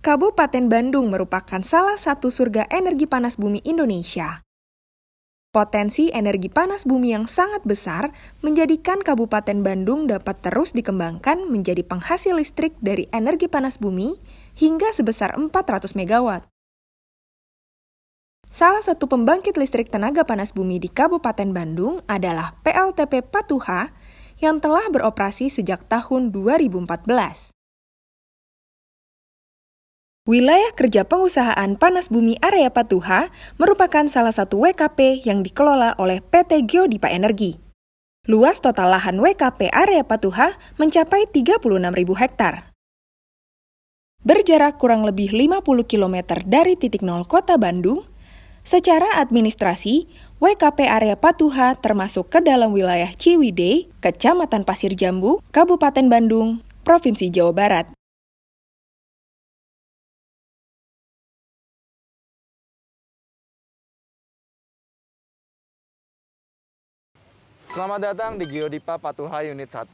Kabupaten Bandung merupakan salah satu surga energi panas bumi Indonesia. Potensi energi panas bumi yang sangat besar menjadikan Kabupaten Bandung dapat terus dikembangkan menjadi penghasil listrik dari energi panas bumi hingga sebesar 400 megawatt. Salah satu pembangkit listrik tenaga panas bumi di Kabupaten Bandung adalah PLTP Patuha yang telah beroperasi sejak tahun 2014. Wilayah kerja pengusahaan panas bumi area Patuha merupakan salah satu WKP yang dikelola oleh PT Geodipa Energi. Luas total lahan WKP area Patuha mencapai 36.000 hektar. Berjarak kurang lebih 50 km dari titik nol kota Bandung, secara administrasi, WKP area Patuha termasuk ke dalam wilayah Ciwidey, Kecamatan Pasir Jambu, Kabupaten Bandung, Provinsi Jawa Barat. Selamat datang di Geodipa Patuha Unit 1.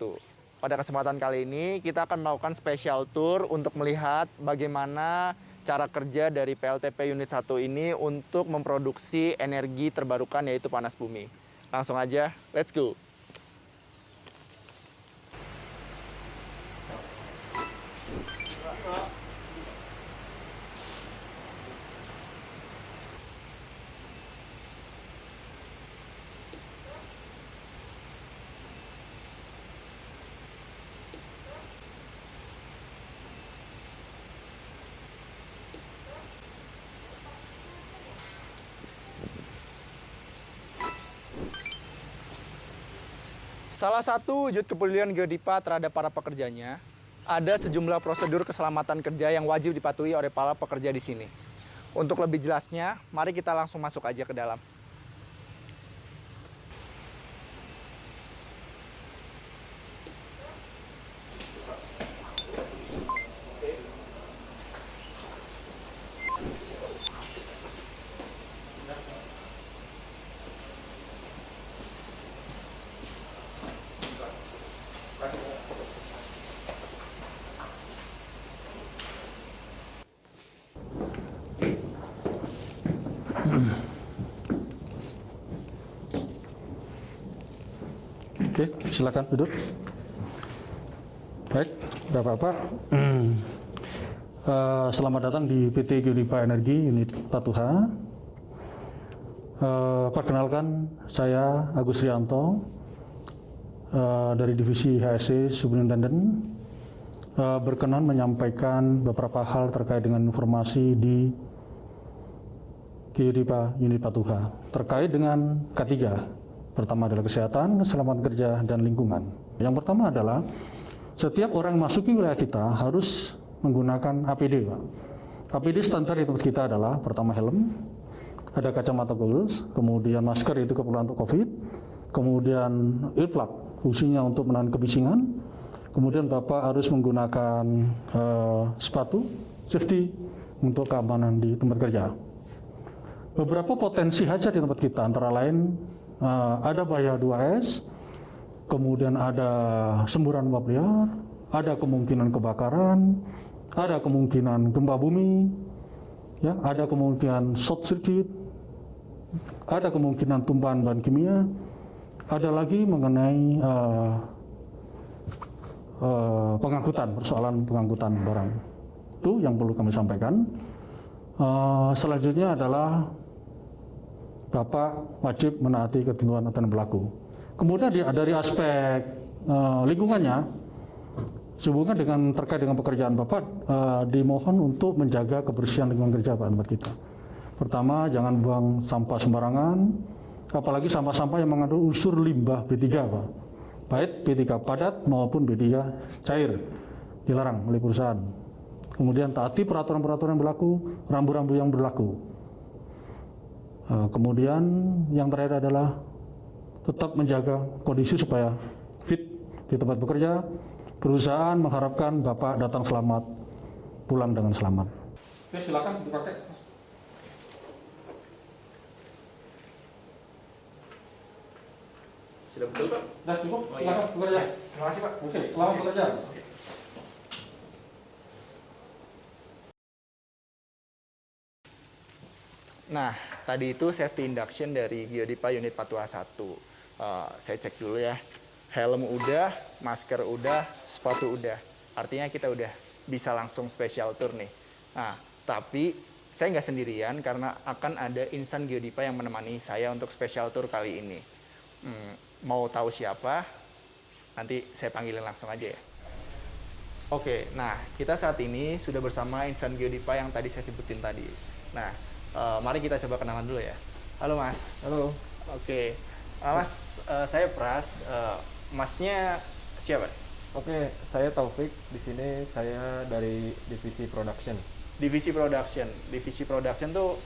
Pada kesempatan kali ini, kita akan melakukan special tour untuk melihat bagaimana cara kerja dari PLTP Unit 1 ini untuk memproduksi energi terbarukan yaitu panas bumi. Langsung aja, let's go! Salah satu wujud kepedulian Geodipa terhadap para pekerjanya, ada sejumlah prosedur keselamatan kerja yang wajib dipatuhi oleh para pekerja di sini. Untuk lebih jelasnya, mari kita langsung masuk aja ke dalam. Oke, silakan duduk. Baik, Bapak-Bapak, selamat datang di PT Geodipa Energi Unit Patuha. Perkenalkan, saya Agus Rianto dari Divisi HSE Superintendent, berkenan menyampaikan beberapa hal terkait dengan informasi di Geodipa Unit Patuha terkait dengan K3. Pertama adalah kesehatan, keselamatan kerja, dan lingkungan. Yang pertama adalah setiap orang masuki wilayah kita harus menggunakan APD, Pak. APD standar di tempat kita adalah pertama helm, ada kacamata goggles, kemudian masker itu keperluan untuk COVID, kemudian earplug fungsinya untuk menahan kebisingan, kemudian Bapak harus menggunakan sepatu safety untuk keamanan di tempat kerja. Beberapa potensi hajat di tempat kita antara lain ada bahaya 2S, kemudian ada semburan uap liar, ada kemungkinan kebakaran, ada kemungkinan gempa bumi, ya, ada kemungkinan short circuit, ada kemungkinan tumpahan bahan kimia, ada lagi mengenai persoalan pengangkutan barang. Itu yang perlu kami sampaikan. Selanjutnya adalah Bapak wajib menaati ketentuan aturan berlaku. Kemudian dari aspek lingkungannya, sehubungan dengan terkait dengan pekerjaan Bapak, dimohon untuk menjaga kebersihan lingkungan kerja Pak tempat kita. Pertama, jangan buang sampah sembarangan, apalagi sampah-sampah yang mengandung unsur limbah B3 Pak. Baik B3 padat maupun B3 cair, dilarang oleh perusahaan. Kemudian taati peraturan-peraturan yang berlaku, rambu-rambu yang berlaku. Kemudian yang terakhir adalah tetap menjaga kondisi supaya fit di tempat bekerja. Perusahaan mengharapkan Bapak datang selamat, pulang dengan selamat. Oke, silakan dipakai. Sudah betul, Pak? Sudah cukup, silakan bekerja. Terima kasih, Pak. Oke, selamat bekerja. Nah, tadi itu safety induction dari Geodipa unit Patuha 1. Saya cek dulu ya. Helm udah, masker udah, sepatu udah. Artinya kita udah bisa langsung special tour nih. Nah, tapi saya nggak sendirian karena akan ada insan Geodipa yang menemani saya untuk special tour kali ini. Mau tahu siapa? Nanti saya panggilin langsung aja ya. Oke, nah kita saat ini sudah bersama insan Geodipa yang tadi saya sebutin tadi. Nah, mari kita coba kenalan dulu ya. Halo Mas. Halo. Oke, Mas, saya Pras. Masnya siapa? Oke, saya Taufik. Di sini saya dari divisi production. Divisi production tuh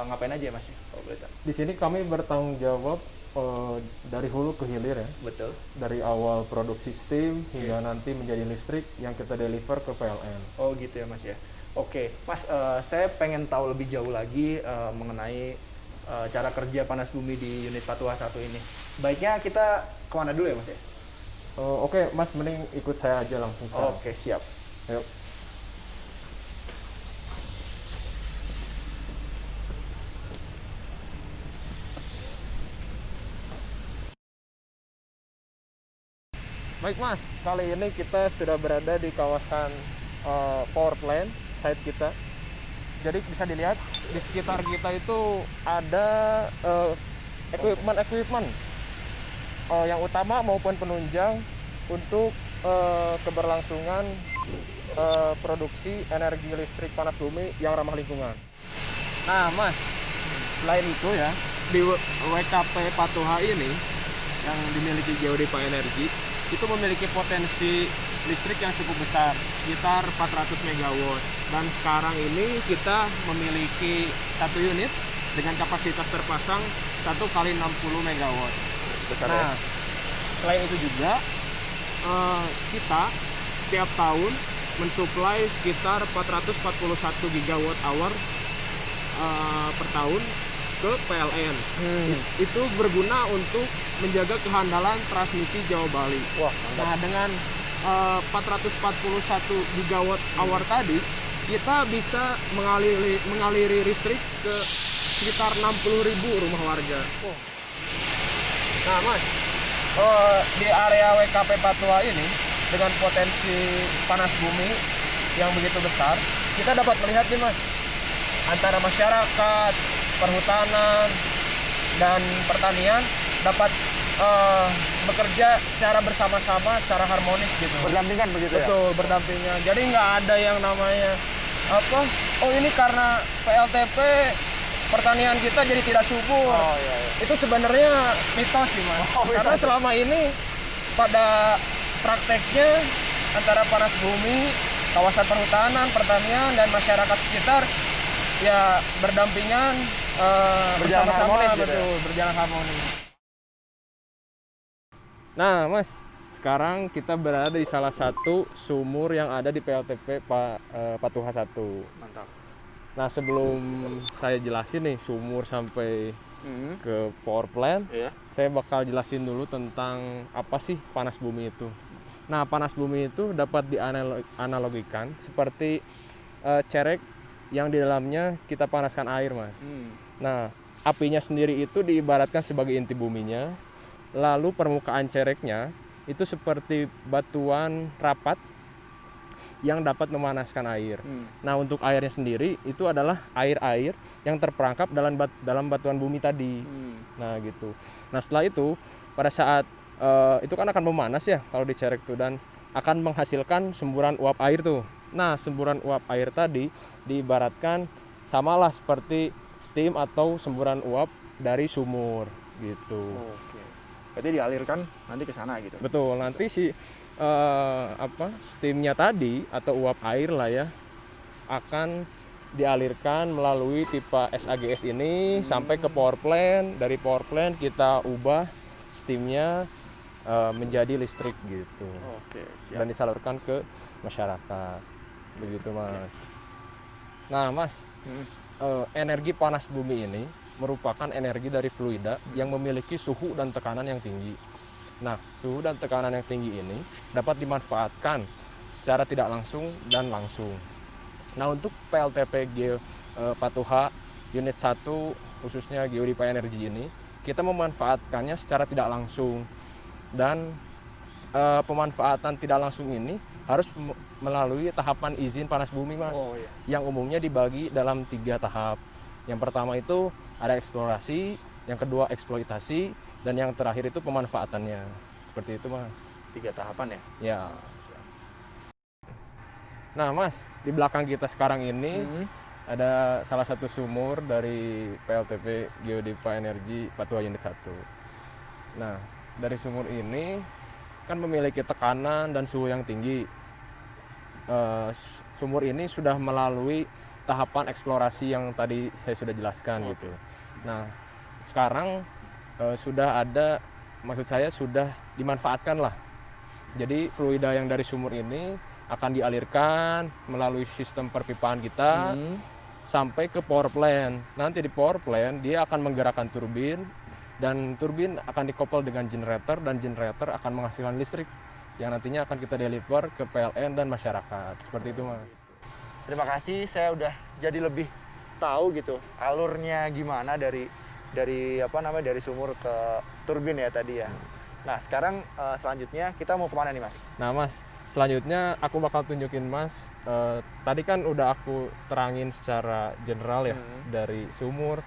ngapain aja Mas? Kalau boleh tahu. Di sini kami bertanggung jawab dari hulu ke hilir ya. Betul. Dari awal produksi steam hingga nanti menjadi listrik yang kita deliver ke PLN. Oh gitu ya Mas ya. Oke, Mas, saya pengen tahu lebih jauh lagi mengenai cara kerja panas bumi di unit Patuha 1 ini. Baiknya kita kemana dulu ya Mas ya? Oke, Mas, mending ikut saya aja langsung. Oke, siap. Yuk. Baik Mas, kali ini kita sudah berada di kawasan power plant site kita. Jadi bisa dilihat di sekitar kita itu ada equipment yang utama maupun penunjang untuk keberlangsungan produksi energi listrik panas bumi yang ramah lingkungan. Nah Mas, selain itu ya, di WKP Patuha ini yang dimiliki Geodipa Energi itu memiliki potensi listrik yang cukup besar, sekitar 400 MW. Dan sekarang ini kita memiliki satu unit dengan kapasitas terpasang 1 kali 60 MW. Besar Nah, ya? selain itu juga kita setiap tahun mensuplai sekitar 441 GWh per tahun ke PLN. Itu berguna untuk menjaga kehandalan transmisi Jawa Bali. Wah, mantap. Nah, dengan 441 GWh tadi, kita bisa mengaliri listrik ke sekitar 60.000 rumah warga. Nah, Mas, di area WKP Patuha ini dengan potensi panas bumi yang begitu besar, kita dapat melihat nih Mas, antara masyarakat, perhutanan, dan pertanian dapat bekerja secara bersama-sama, secara harmonis gitu. Berdampingan begitu ya? Betul, berdampingan. Jadi nggak ada yang namanya apa? Oh ini karena PLTP pertanian kita jadi tidak subur. Oh iya, iya. Itu sebenarnya mitos sih Mas. Oh, mitos. Karena selama ini pada prakteknya antara panas bumi, kawasan perhutanan, pertanian, dan masyarakat sekitar ya berdampingan Berjalan bersama-sama, harmonis gitu ya? betul, berjalan harmonis. Nah Mas, sekarang kita berada di salah satu sumur yang ada di PLTP Patuha 1. Mantap. Nah sebelum saya jelasin nih sumur sampai ke power plant, Iya. saya bakal jelasin dulu tentang apa sih panas bumi itu. Nah panas bumi itu dapat dianalogikan seperti cerek yang di dalamnya kita panaskan air Mas. Nah apinya sendiri itu diibaratkan sebagai inti buminya, lalu permukaan cereknya itu seperti batuan rapat yang dapat memanaskan air. Nah untuk airnya sendiri itu adalah air-air yang terperangkap dalam batuan bumi tadi. Nah gitu. Nah setelah itu pada saat itu kan akan memanas ya kalau dicerek tuh, dan akan menghasilkan semburan uap air tuh. Nah semburan uap air tadi diibaratkan samalah seperti steam atau semburan uap dari sumur gitu. Oke. Berarti dialirkan nanti ke sana gitu. Betul, nanti si steamnya tadi atau uap air lah ya akan dialirkan melalui pipa SAGS ini sampai ke power plant. Dari power plant kita ubah steamnya menjadi listrik gitu. Oke, siap. Dan disalurkan ke masyarakat. Begitu Mas. Nah Mas, energi panas bumi ini merupakan energi dari fluida yang memiliki suhu dan tekanan yang tinggi. Nah, suhu dan tekanan yang tinggi ini dapat dimanfaatkan secara tidak langsung dan langsung. Nah, untuk PLTP Patuha unit 1 khususnya Geodipa Energy ini, kita memanfaatkannya secara tidak langsung. Dan pemanfaatan tidak langsung ini harus melalui tahapan izin panas bumi, Mas. Yang umumnya dibagi dalam 3 tahap. Yang pertama itu ada eksplorasi, yang kedua eksploitasi, dan yang terakhir itu pemanfaatannya. Seperti itu, Mas. 3 tahapan ya? Ya. Nah, Mas, di belakang kita sekarang ini ada salah satu sumur dari PLTP Geodipa Energy Patuha Unit 1. Nah, dari sumur ini kan memiliki tekanan dan suhu yang tinggi. Sumur ini sudah melalui tahapan eksplorasi yang tadi saya sudah jelaskan gitu. Nah, sekarang sudah ada, maksud saya sudah dimanfaatkan lah. Jadi fluida yang dari sumur ini akan dialirkan melalui sistem perpipaan kita sampai ke power plant. Nanti di power plant dia akan menggerakkan turbin, dan turbin akan dikoppel dengan generator, dan generator akan menghasilkan listrik yang nantinya akan kita deliver ke PLN dan masyarakat. Seperti itu, Mas. Terima kasih, saya udah jadi lebih tahu gitu alurnya gimana dari dari sumur ke turbin ya tadi ya. Nah, sekarang selanjutnya kita mau kemana nih, Mas? Nah, Mas, selanjutnya aku bakal tunjukin Mas, tadi kan udah aku terangin secara general ya, dari sumur,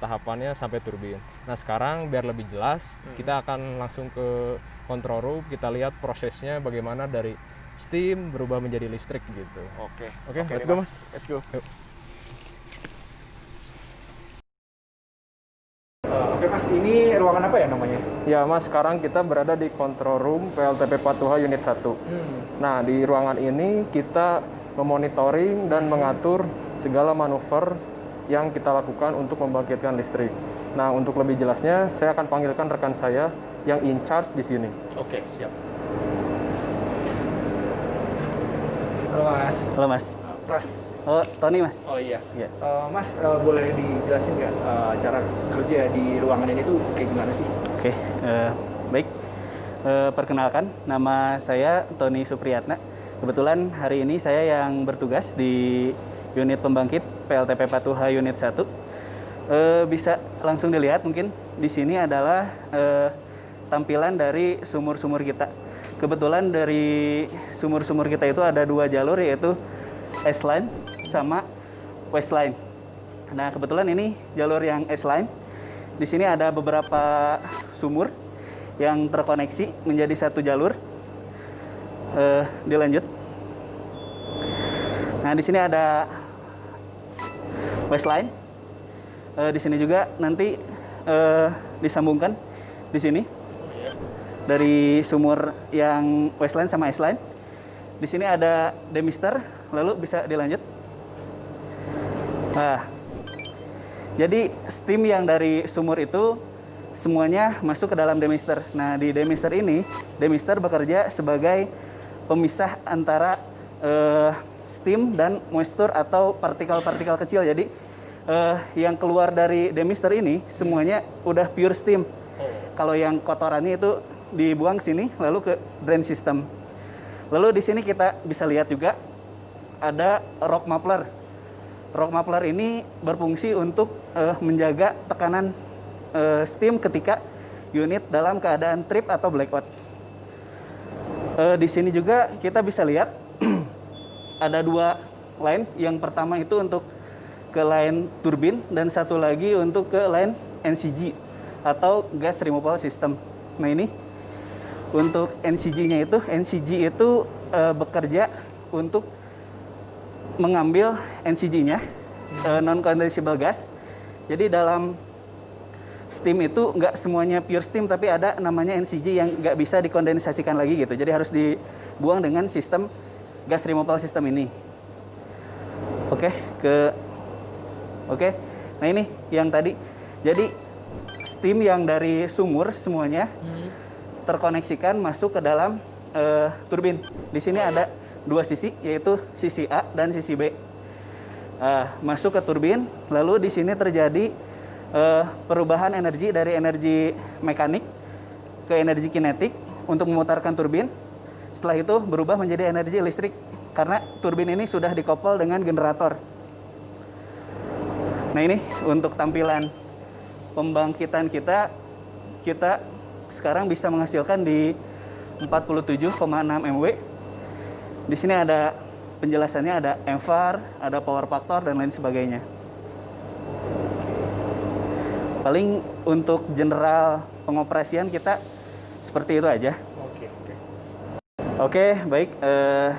tahapannya sampai turbin. Nah, sekarang biar lebih jelas, kita akan langsung ke control room, kita lihat prosesnya bagaimana dari steam berubah menjadi listrik gitu. Oke, Let's go, Mas. Let's go. Yuk. Oke, Mas, ini ruangan apa ya namanya? Ya, Mas, sekarang kita berada di control room PLTP Patuha Unit 1. Nah, di ruangan ini kita memonitoring dan mengatur segala manuver yang kita lakukan untuk membangkitkan listrik. Nah, untuk lebih jelasnya, saya akan panggilkan rekan saya yang in charge di sini. Oke, siap. Halo, Mas. Halo Mas. Pras. Oh, Tony Mas. Oh iya. Iya. Mas, boleh dijelasin nggak cara kerja di ruangan ini tuh kayak gimana sih? Oke, baik. Perkenalkan, nama saya Tony Supriyatna. Kebetulan hari ini saya yang bertugas di unit pembangkit PLTP Patuha Unit 1. Bisa langsung dilihat mungkin di sini adalah tampilan dari sumur-sumur kita. Kebetulan dari sumur-sumur kita itu ada 2 jalur, yaitu S-line sama West-line. Nah, kebetulan ini jalur yang S-line. Di sini ada beberapa sumur yang terkoneksi menjadi satu jalur. Dilanjut. Nah, di sini ada West-line. Di sini juga nanti disambungkan di sini dari sumur yang West-line sama S-line. Di sini ada demister, lalu bisa dilanjut. Nah, jadi steam yang dari sumur itu semuanya masuk ke dalam demister. Nah, di demister ini, demister bekerja sebagai pemisah antara steam dan moisture atau partikel-partikel kecil. Jadi yang keluar dari demister ini semuanya udah pure steam. Kalau yang kotorannya itu dibuang sini lalu ke drain system. Lalu di sini kita bisa lihat juga ada rock muffler. Rock muffler ini berfungsi untuk menjaga tekanan steam ketika unit dalam keadaan trip atau blackout. Di sini juga kita bisa lihat ada 2 line. Yang pertama itu untuk ke line turbin dan satu lagi untuk ke line NCG atau gas removal system. Nah, ini untuk NCG-nya itu, NCG itu bekerja untuk mengambil NCG-nya, non-condensable gas. Jadi dalam steam itu nggak semuanya pure steam, tapi ada namanya NCG yang nggak bisa dikondensasikan lagi gitu. Jadi harus dibuang dengan sistem gas removal system ini. Oke. Nah, ini yang tadi. Jadi steam yang dari sumur semuanya terkoneksikan masuk ke dalam turbin. Di sini ada 2 sisi, yaitu sisi A dan sisi B. Masuk ke turbin, lalu di sini terjadi perubahan energi dari energi mekanik ke energi kinetik untuk memutarkan turbin. Setelah itu berubah menjadi energi listrik karena turbin ini sudah dikoppel dengan generator. Nah ini untuk tampilan pembangkitan kita sekarang bisa menghasilkan di 47,6 MW. Di sini ada penjelasannya, ada MVAR, ada power factor dan lain sebagainya. Paling untuk general pengoperasian kita seperti itu aja. Oke, baik.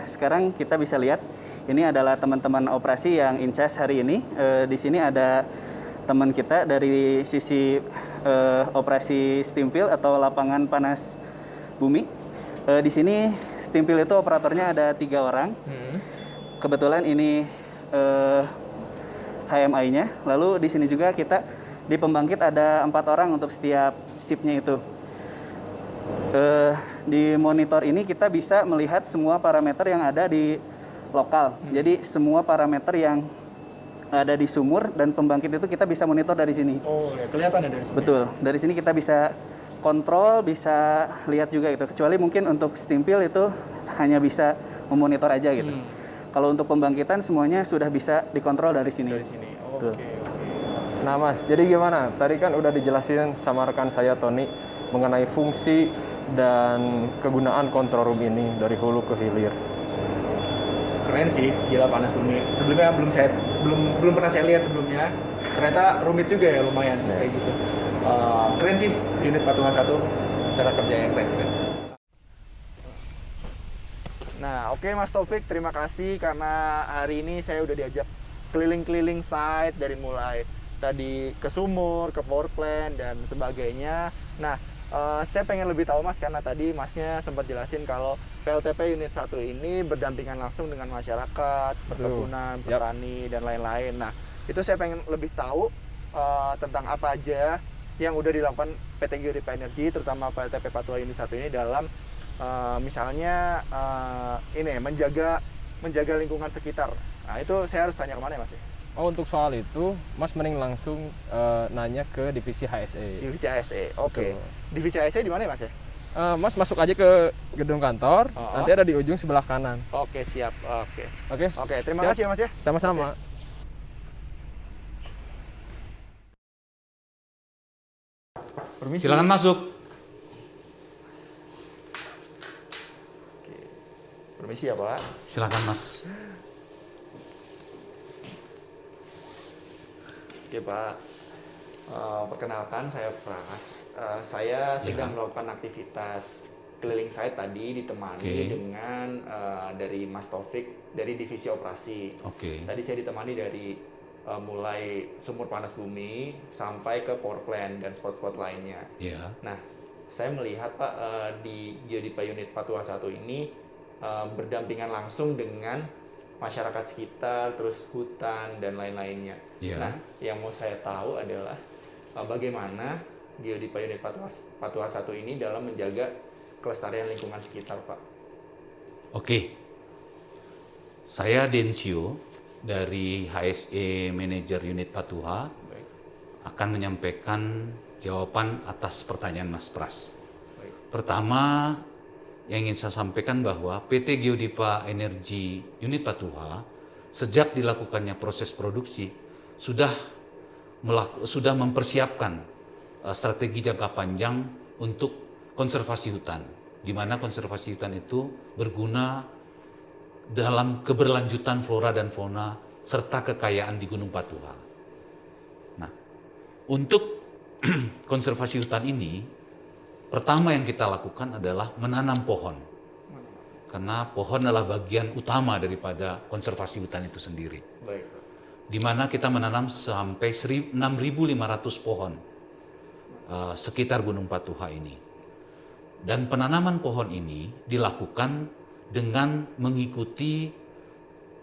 Sekarang kita bisa lihat ini adalah teman-teman operasi yang in charge hari ini. Di sini ada teman kita dari sisi operasi steam field atau lapangan panas bumi. Di sini steam field itu operatornya ada 3 orang. Kebetulan ini HMI-nya. Lalu di sini juga kita di pembangkit ada 4 orang untuk setiap shift-nya itu. Di monitor ini kita bisa melihat semua parameter yang ada di lokal. Jadi semua parameter yang ada di sumur dan pembangkit itu kita bisa monitor dari sini. Oh, ya, kelihatan ya dari sini. Betul. Dari sini kita bisa kontrol, bisa lihat juga gitu. Kecuali mungkin untuk steam field itu hanya bisa memonitor aja gitu. Kalau untuk pembangkitan semuanya sudah bisa dikontrol dari sini. Dari sini. Oke. Nah Mas, jadi gimana? Tadi kan udah dijelasin sama rekan saya Tony mengenai fungsi dan kegunaan control room ini dari hulu ke hilir. Keren sih, gila panas bumi. Sebelumnya belum pernah saya lihat sebelumnya. Ternyata rumit juga ya, lumayan kayak gitu. Keren sih unit Patuha 1, cara kerjanya keren. Nah, oke Mas Taufik, terima kasih karena hari ini saya udah diajak keliling-keliling site dari mulai tadi ke sumur, ke power plant dan sebagainya. Nah, saya pengen lebih tahu Mas, karena tadi Masnya sempat jelasin kalau PLTP unit 1 ini berdampingan langsung dengan masyarakat, perkebunan, petani, dan lain-lain. Nah, itu saya pengen lebih tahu tentang apa aja yang udah dilakukan PT Geodipa Energy, terutama PLTP Patuha unit 1 ini dalam misalnya ini menjaga lingkungan sekitar. Nah, itu saya harus tanya kemana ya Mas? Oh, untuk soal itu, Mas mending langsung nanya ke divisi HSE. Divisi HSE, oke. Divisi HSE di mana ya Mas ya? Mas masuk aja ke gedung kantor, nanti ada di ujung sebelah kanan. Oke, siap. Oke, terima Siap. kasih ya Mas ya. Sama-sama. Permisi. Silakan masuk. Permisi ya Pak. Silakan Mas. Oke Pak, perkenalkan saya Pras. Saya sedang melakukan aktivitas keliling site tadi ditemani dengan dari Mas Taufik dari divisi operasi. Tadi saya ditemani dari mulai sumur panas bumi sampai ke power plant dan spot-spot lainnya. Nah, saya melihat Pak di Geodipa unit Patuha 1 ini berdampingan langsung dengan masyarakat sekitar, terus hutan dan lain-lainnya. Nah, yang mau saya tahu adalah bagaimana Geodipa unit Patuha 1 ini dalam menjaga kelestarian lingkungan sekitar, Pak. Oke. Saya Densio dari HSE Manager Unit Patuha akan menyampaikan jawaban atas pertanyaan Mas Pras. Pertama, yang ingin saya sampaikan bahwa PT Geodipa Energy Unit Patuha sejak dilakukannya proses produksi sudah mempersiapkan strategi jangka panjang untuk konservasi hutan, di mana konservasi hutan itu berguna dalam keberlanjutan flora dan fauna serta kekayaan di Gunung Patuha. Nah, untuk konservasi hutan ini pertama yang kita lakukan adalah menanam pohon. Karena pohon adalah bagian utama daripada konservasi hutan itu sendiri. Di mana kita menanam sampai 6.500 pohon sekitar Gunung Patuha ini. Dan penanaman pohon ini dilakukan dengan mengikuti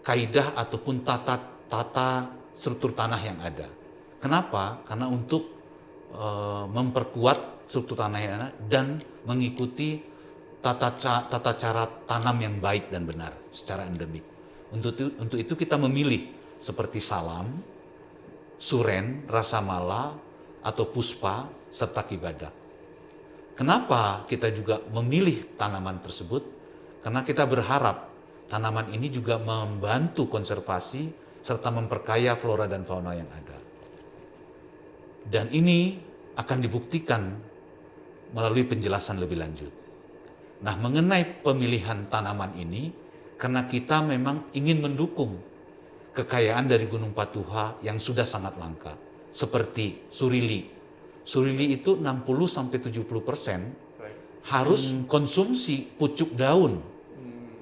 kaidah ataupun tata struktur tanah yang ada. Kenapa? Karena untuk memperkuat struktur tanah dan mengikuti tata cara tanam yang baik dan benar secara endemik. Untuk itu kita memilih seperti salam, suren, rasamala, atau puspa, serta kibadak. Kenapa kita juga memilih tanaman tersebut? Karena kita berharap tanaman ini juga membantu konservasi serta memperkaya flora dan fauna yang ada. Dan ini akan dibuktikan melalui penjelasan lebih lanjut. Nah, mengenai pemilihan tanaman ini, karena kita memang ingin mendukung kekayaan dari Gunung Patuha yang sudah sangat langka, seperti surili. Surili itu 60-70% harus konsumsi pucuk daun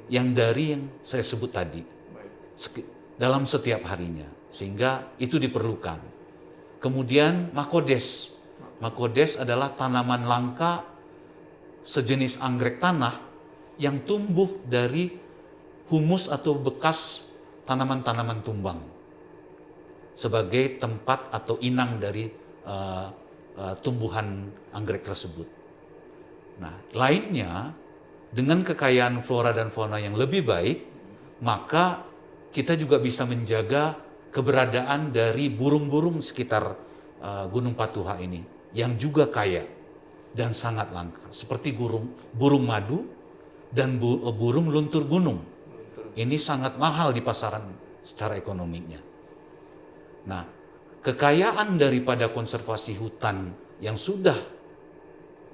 yang saya sebut tadi dalam setiap harinya, sehingga itu diperlukan. Kemudian makodes. Makodes adalah tanaman langka sejenis anggrek tanah yang tumbuh dari humus atau bekas tanaman-tanaman tumbang sebagai tempat atau inang dari tumbuhan anggrek tersebut. Nah, lainnya dengan kekayaan flora dan fauna yang lebih baik, maka kita juga bisa menjaga keberadaan dari burung-burung sekitar Gunung Patuha ini yang juga kaya dan sangat langka, seperti burung madu dan burung luntur gunung. Ini sangat mahal di pasaran secara ekonominya. Nah, kekayaan daripada konservasi hutan yang sudah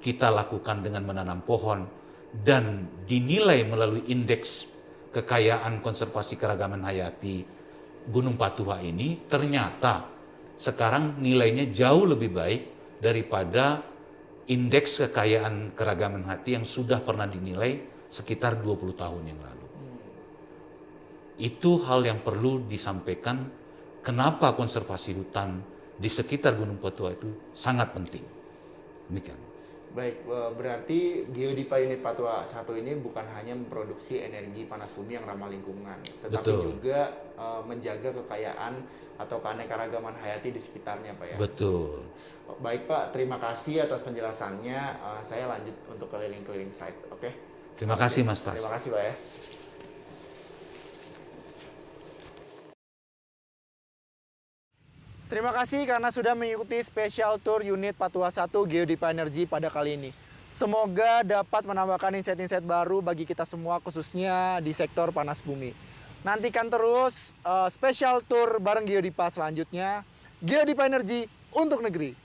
kita lakukan dengan menanam pohon dan dinilai melalui indeks kekayaan konservasi keragaman hayati Gunung Patuha ini, ternyata sekarang nilainya jauh lebih baik daripada indeks kekayaan keragaman hayati yang sudah pernah dinilai sekitar 20 tahun yang lalu. Itu hal yang perlu disampaikan, kenapa konservasi hutan di sekitar Gunung Patuha itu sangat penting. Demikian. Baik, berarti Geodipa Unit Patuha 1 ini bukan hanya memproduksi energi panas bumi yang ramah lingkungan, tetapi juga menjaga kekayaan atau keanekaragaman hayati di sekitarnya, Pak ya. Betul. Baik Pak, terima kasih atas penjelasannya. Saya lanjut untuk keliling-keliling site, oke? Terima kasih Mas Pras. Terima kasih Pak ya. Terima kasih karena sudah mengikuti special tour unit Patuha 1 Geodipa Energy pada kali ini. Semoga dapat menambahkan insight-insight baru bagi kita semua, khususnya di sektor panas bumi. Nantikan terus special tour bareng Geodipa selanjutnya. Geodipa Energy untuk negeri.